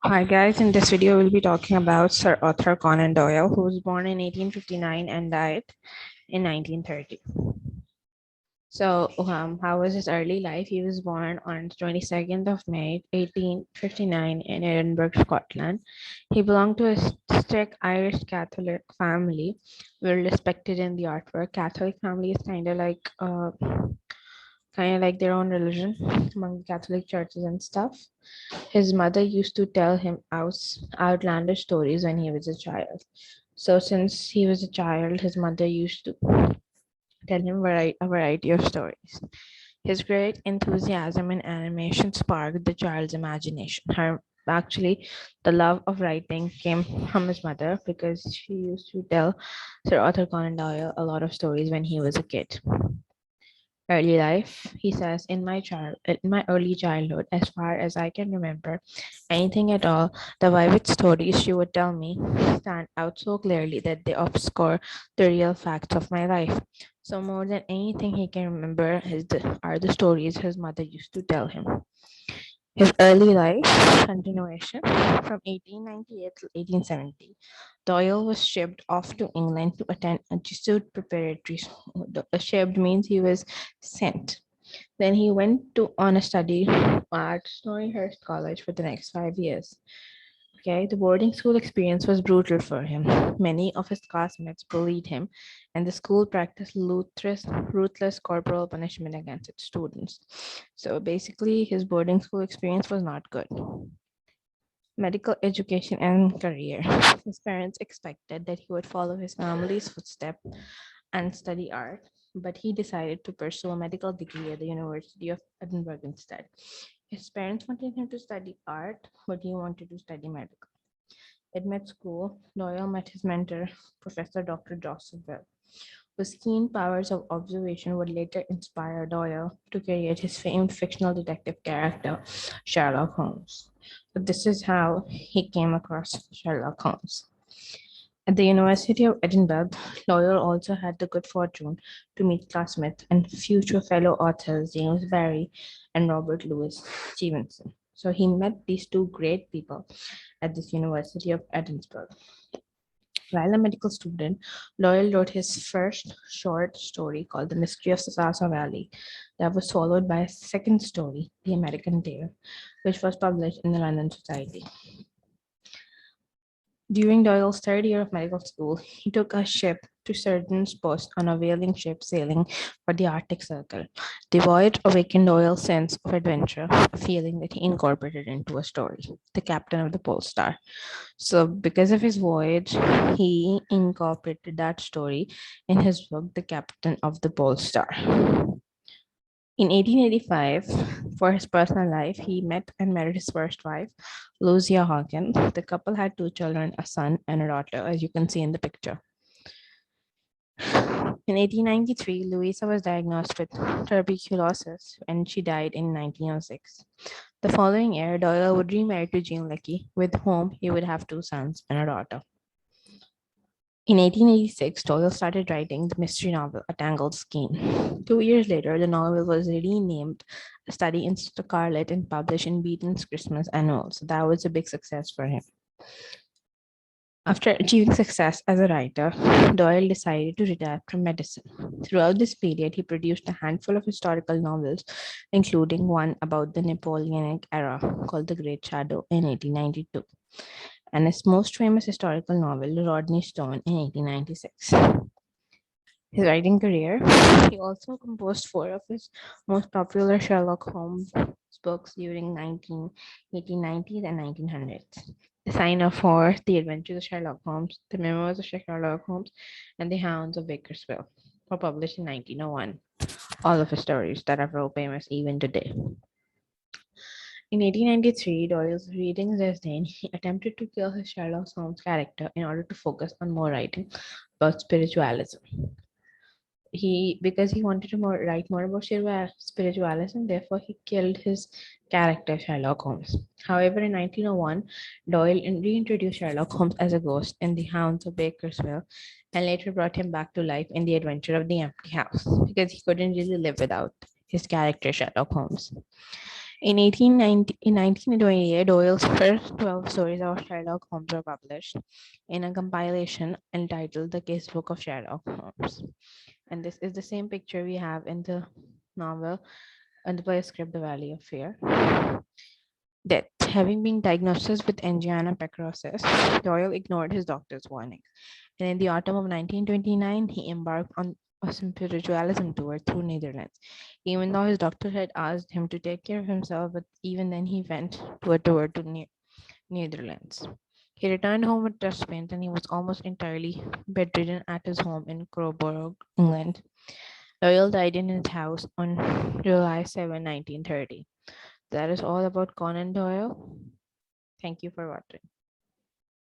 Hi guys, in this video we'll be talking about Sir Arthur Conan Doyle, who was born in 1859 and died in 1930. So, how was his early life? He was born on 22nd of May, 1859 in Edinburgh, Scotland. He belonged to a strict Irish Catholic family, well respected in the artwork. Catholic family is kind of like their own religion among the Catholic churches and stuff. His mother used to tell him outlandish stories when he was a child. So, since he was a child, his mother used to tell him a variety of stories. His great enthusiasm in animation sparked the child's imagination. Actually, the love of writing came from his mother because she used to tell Sir Arthur Conan Doyle a lot of stories when he was a kid. Early life, he says, in my early childhood, as far as I can remember, anything at all, the vivid stories she would tell me stand out so clearly that they obscure the real facts of my life. So more than anything he can remember are the stories his mother used to tell him. His early life continuation from 1898 to 1870. Doyle was shipped off to England to attend a Jesuit preparatory school. Shipped means he was sent. Then he went to on a study at Snowyhurst College for the next 5 years. Okay, the boarding school experience was brutal for him. Many of his classmates bullied him, and the school practiced ruthless corporal punishment against its students. So basically, his boarding school experience was not good. Medical education and career. His parents expected that he would follow his family's footsteps and study art, but he decided to pursue a medical degree at the University of Edinburgh instead. His parents wanted him to study art, but he wanted to study medical. At med school, Doyle met his mentor, Professor Dr. Joseph Bell, whose keen powers of observation would later inspire Doyle to create his famed fictional detective character, Sherlock Holmes. So this is how he came across Sherlock Holmes. At the University of Edinburgh, Doyle also had the good fortune to meet classmates and future fellow authors James Barrie and Robert Louis Stevenson. So he met these two great people at this University of Edinburgh. While a medical student, Doyle wrote his first short story called The Mystery of Sasasa Valley, that was followed by a second story, The American Tale, which was published in the London Society. During Doyle's third year of medical school, he took a ship to surgeon's post on a whaling ship sailing for the Arctic Circle. The voyage awakened Doyle's sense of adventure, a feeling that he incorporated into a story, The Captain of the Pole Star. So, because of his voyage, he incorporated that story in his book, The Captain of the Pole Star. In 1885, for his personal life, he met and married his first wife, Lucia Hawkins. The couple had two children, a son and a daughter, as you can see in the picture. In 1893, Louisa was diagnosed with tuberculosis and she died in 1906. The following year, Doyle would remarry to Jean Leckie, with whom he would have two sons and a daughter. In 1886, Doyle started writing the mystery novel A Tangled Skein. 2 years later, the novel was renamed A Study in Scarlet and published in Beaton's Christmas Annual. So that was a big success for him. After achieving success as a writer, Doyle decided to retire from medicine. Throughout this period, he produced a handful of historical novels, including one about the Napoleonic era called The Great Shadow in 1892, and his most famous historical novel, Rodney Stone, in 1896. His writing career, he also composed four of his most popular Sherlock Holmes books during 1890s and 1900s. The Sign of Four, The Adventures of Sherlock Holmes, The Memoirs of Sherlock Holmes, and The Hounds of Bakersfield were published in 1901. All of his stories that are so famous even today. In 1893, Doyle's reading disdain, he attempted to kill his Sherlock Holmes character in order to focus on more writing about spiritualism. Because he wanted to write more about spiritualism, therefore he killed his character Sherlock Holmes. However, in 1901, Doyle reintroduced Sherlock Holmes as a ghost in The Hounds of Bakersfield and later brought him back to life in The Adventure of the Empty House because he couldn't really live without his character Sherlock Holmes. In 1928, Doyle's first 12 stories of Sherlock Holmes were published in a compilation entitled The Casebook of Sherlock Holmes. And this is the same picture we have in the novel and the play script The Valley of Fear. Death. Having been diagnosed with angina pectoris, Doyle ignored his doctor's warnings, and in the autumn of 1929, he embarked on a spiritualism tour through Netherlands. Even though his doctor had asked him to take care of himself, but even then he went to a tour to Netherlands. He returned home with chest pains, and he was almost entirely bedridden at his home in Crowborough, England. Doyle died in his house on July 7, 1930. That is all about Conan Doyle. Thank you for watching.